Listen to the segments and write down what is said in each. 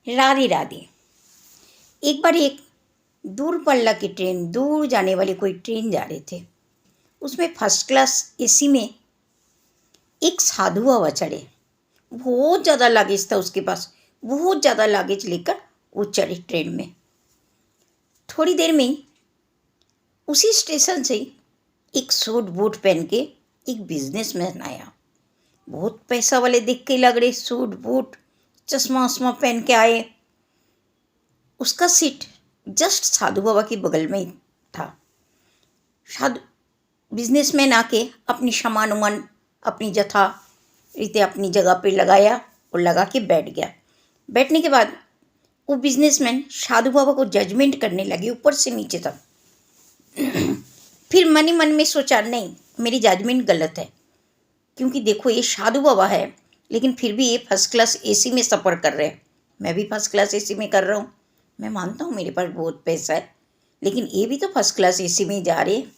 राधे राधे। एक बार एक दूर पल्ला की ट्रेन, दूर जाने वाली कोई ट्रेन जा रहे थे। उसमें फर्स्ट क्लास एसी में एक साधु बाबा चढ़े। बहुत ज़्यादा लगेज था उसके पास। बहुत ज़्यादा लगेज लेकर वो चढ़े ट्रेन में। थोड़ी देर में उसी स्टेशन से एक सूट बूट पहन के एक बिजनेसमैन आया। बहुत पैसा वाले दिख के लग रहे, सूट बूट चश्मा वश्मा पहन के आए। उसका सीट जस्ट साधु बाबा के बगल में ही था। साधु बिजनेसमैन आके अपनी सामान उमान अपनी जथा रीते अपनी जगह पे लगाया और लगा के बैठ गया। बैठने के बाद वो बिजनेसमैन साधु बाबा को जजमेंट करने लगे ऊपर से नीचे तक। फिर मन ही मन में सोचा, नहीं, मेरी जजमेंट गलत है, क्योंकि देखो ये साधु बाबा है लेकिन फिर भी ये फर्स्ट क्लास एसी में सफ़र कर रहे हैं। मैं भी फर्स्ट क्लास एसी में कर रहा हूँ। मैं मानता हूँ मेरे पास बहुत पैसा है, लेकिन ये भी तो फर्स्ट क्लास एसी में जा रहे हैं।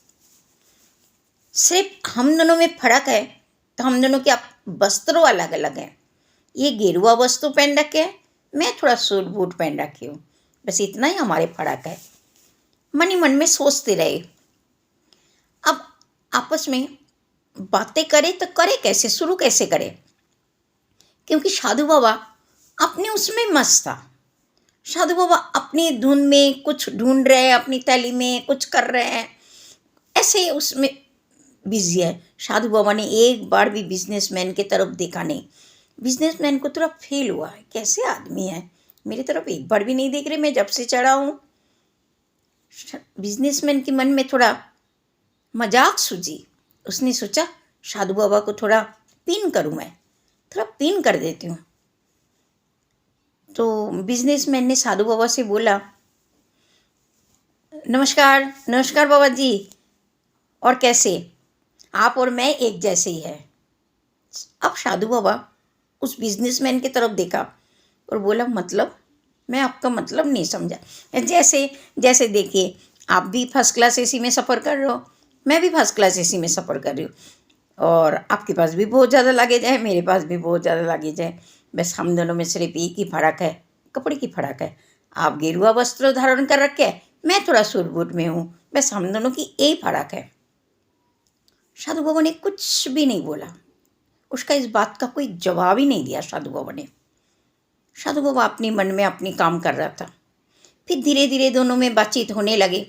सिर्फ हम दोनों में फ़र्क है तो हम दोनों के वस्त्रों अलग अलग हैं। ये गेरुआ वस्त्र पहन रखे हैं, मैं थोड़ा सूट बूट पहन रखी हूँ। बस इतना ही हमारे फ़र्क है। मन ही मन में सोचते रहे। अब आपस में बातें करें तो करे कैसे, शुरू कैसे करें, क्योंकि साधु बाबा अपने उसमें मस्त था। साधु बाबा अपनी धुन में कुछ ढूंढ रहे हैं, अपनी थैली में कुछ कर रहे हैं, ऐसे उसमें बिजी है। साधु बाबा ने एक बार भी बिजनेसमैन की तरफ देखा नहीं। बिजनेसमैन को थोड़ा फील हुआ, कैसे आदमी है, मेरी तरफ एक बार भी नहीं देख रहे, मैं जब से चढ़ा हूँ। बिजनेसमैन के मन में थोड़ा मजाक सूझी। उसने सोचा साधु बाबा को थोड़ा पिन करूँ, मैं थोड़ा पिन कर देती हूँ। तो बिजनेसमैन ने साधु बाबा से बोला, नमस्कार नमस्कार बाबा जी, और कैसे, आप और मैं एक जैसे ही है। अब साधु बाबा उस बिजनेसमैन की तरफ देखा और बोला, मतलब, मैं आपका मतलब नहीं समझा। जैसे जैसे देखिए, आप भी फर्स्ट क्लास एसी में सफ़र कर रहे हो, मैं भी फर्स्ट क्लास एसी में सफ़र कर रही हूँ, और आपके पास भी बहुत ज़्यादा लगेज है, मेरे पास भी बहुत ज़्यादा लगेज है। बस हम दोनों में सिर्फ एक ही फ़र्क है, कपड़े की फ़र्क है। आप गेरुआ वस्त्र धारण कर रखे है, मैं थोड़ा सूट बूट में हूँ। बस हम दोनों की यही फ़र्क है। साधु बाबा ने कुछ भी नहीं बोला। उसका इस बात का कोई जवाब ही नहीं दिया साधु बाबा ने। साधु बाबा अपने मन में अपनी काम कर रहा था। फिर धीरे धीरे दोनों में बातचीत होने लगे,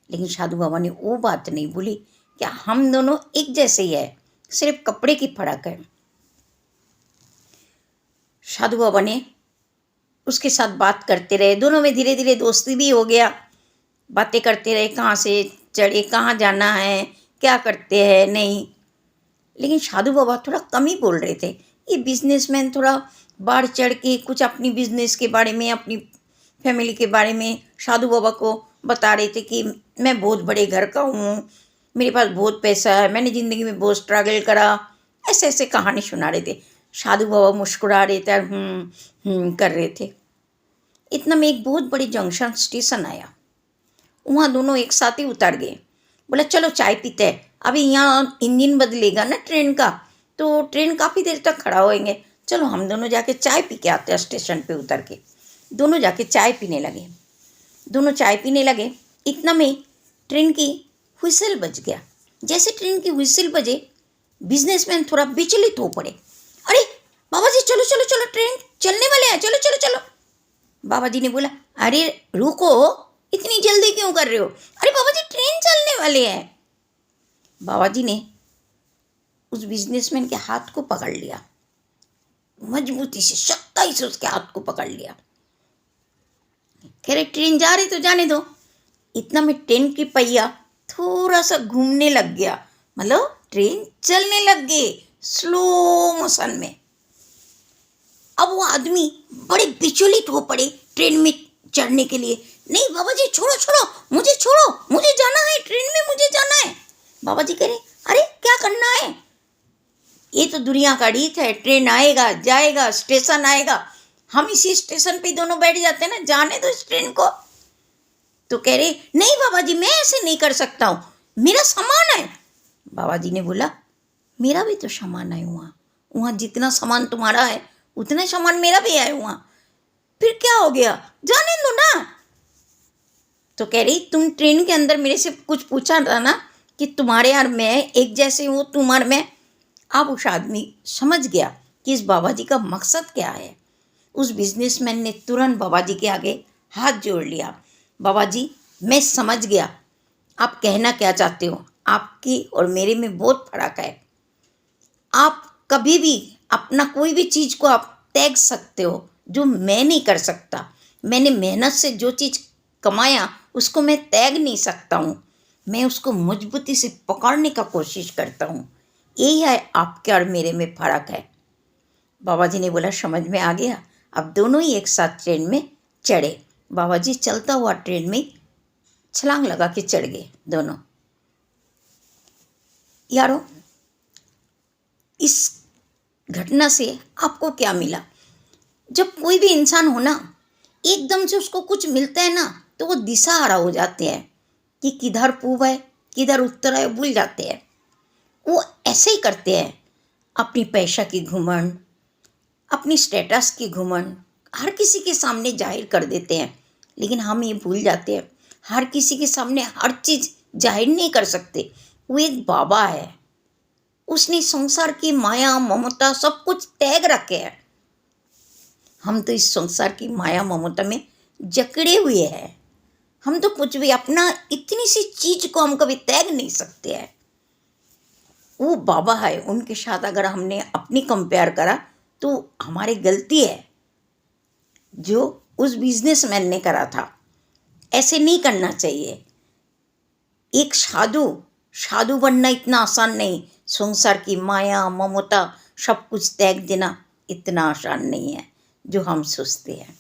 लेकिन साधु बाबा ने वो बात नहीं बोली कि हम दोनों एक जैसे ही है, सिर्फ कपड़े की फर्क है। साधु बाबा ने उसके साथ बात करते रहे, दोनों में धीरे धीरे दोस्ती भी हो गया। बातें करते रहे, कहाँ से चढ़े, कहाँ जाना है, क्या करते हैं, नहीं। लेकिन साधु बाबा थोड़ा कम ही बोल रहे थे। ये बिजनेसमैन थोड़ा बढ़ चढ़ के कुछ अपनी बिजनेस के बारे में, अपनी फैमिली के बारे में साधु बाबा को बता रहे थे कि मैं बहुत बड़े घर का हूँ, मेरे पास बहुत पैसा है, मैंने ज़िंदगी में बहुत स्ट्रगल करा, ऐसे ऐसे कहानी सुना रहे थे। साधु बाबा मुस्कुरा रहे थे, कर रहे थे। इतना में एक बहुत बड़ी जंक्शन स्टेशन आया। वहाँ दोनों एक साथ ही उतर गए। बोला, चलो चाय पीते हैं, अभी यहाँ इंजन बदलेगा ना ट्रेन का, तो ट्रेन काफ़ी देर तक खड़ा होएंगे, चलो हम दोनों जाके चाय पी के आते हैं स्टेशन पे उतर के। दोनों जाके चाय पीने लगे। दोनों चाय पीने लगे। इतना में ट्रेन की व्हिसल बज गया। जैसे ट्रेन की व्हिसल बजे, बिजनेसमैन थोड़ा विचलित हो पड़े। अरे बाबा जी, चलो चलो चलो, ट्रेन चलने वाले हैं, चलो चलो चलो। बाबा जी ने बोला, अरे रुको, इतनी जल्दी क्यों कर रहे हो? अरे बाबा जी, ट्रेन चलने वाले हैं। बाबा जी ने उस बिजनेसमैन के हाथ को पकड़ लिया, मजबूती से, सख्ताई से उसके हाथ को पकड़ लिया। कह रहे, ट्रेन जा रही तो जाने दो। इतना में ट्रेन की पहिया थोड़ा सा घूमने लग गया, मतलब ट्रेन चलने लग गई स्लो मोशन में। अब वो आदमी बड़े विचलित हो पड़े ट्रेन में चढ़ने के लिए। नहीं बाबा जी, छोड़ो छोड़ो, मुझे छोड़ो, मुझे जाना है, ट्रेन में मुझे जाना है। बाबा जी कह रहे, अरे क्या करना है, ये तो दुनिया का रीत है, ट्रेन आएगा जाएगा, स्टेशन आएगा, हम इसी स्टेशन पे दोनों बैठ जाते हैं ना, जाने दो इस ट्रेन को। तो कह रहे, नहीं बाबा जी, मैं ऐसे नहीं कर सकता हूँ, मेरा सामान है। बाबा जी ने बोला, मेरा भी तो सामान है वहाँ, वहाँ जितना सामान तुम्हारा है उतना सामान मेरा भी है वहाँ। फिर क्या हो गया, जाने दो ना। तो कह रही तुम ट्रेन के अंदर मेरे से कुछ पूछा था ना कि तुम्हारे और मैं एक जैसे हो, तुम और मैं। अब उस आदमी समझ गया कि इस बाबा जी का मकसद क्या है। उस बिजनेसमैन ने तुरंत बाबा जी के आगे हाथ जोड़ लिया। बाबा जी, मैं समझ गया आप कहना क्या चाहते हो। आपकी और मेरे में बहुत फर्क है। आप कभी भी अपना कोई भी चीज़ को आप त्याग सकते हो जो मैं नहीं कर सकता। मैंने मेहनत से जो चीज़ कमाया उसको मैं त्याग नहीं सकता हूँ। मैं उसको मजबूती से पकड़ने का कोशिश करता हूँ। यही है आपके और मेरे में फ़र्क है। बाबा जी ने बोला समझ में आ गया। अब दोनों ही एक साथ ट्रेन में चढ़े। बाबा जी चलता हुआ ट्रेन में छलांग लगा के चढ़ गए दोनों। यारों, इस घटना से आपको क्या मिला? जब कोई भी इंसान हो ना, एकदम से उसको कुछ मिलता है ना तो वो दिशाहारा हो जाते हैं कि किधर पूर्व है किधर उत्तर है, भूल जाते हैं। वो ऐसे ही करते हैं। अपनी पैसा की घुमंड, अपनी स्टेटस की घुमंड हर किसी के सामने जाहिर कर देते हैं। लेकिन हम ये भूल जाते हैं हर किसी के सामने हर चीज़ जाहिर नहीं कर सकते। वो एक बाबा है, उसने संसार की माया ममता सब कुछ त्याग रखे हैं। हम तो इस संसार की माया ममता में जकड़े हुए हैं। हम तो कुछ भी अपना इतनी सी चीज को हम कभी त्याग नहीं सकते हैं। वो बाबा है, उनके साथ अगर हमने अपनी कंपेयर करा तो हमारी गलती है जो उस बिजनेसमैन ने करा था। ऐसे नहीं करना चाहिए। एक साधु साधु बनना इतना आसान नहीं। संसार की माया ममता सब कुछ त्याग देना इतना आसान नहीं है जो हम सोचते हैं।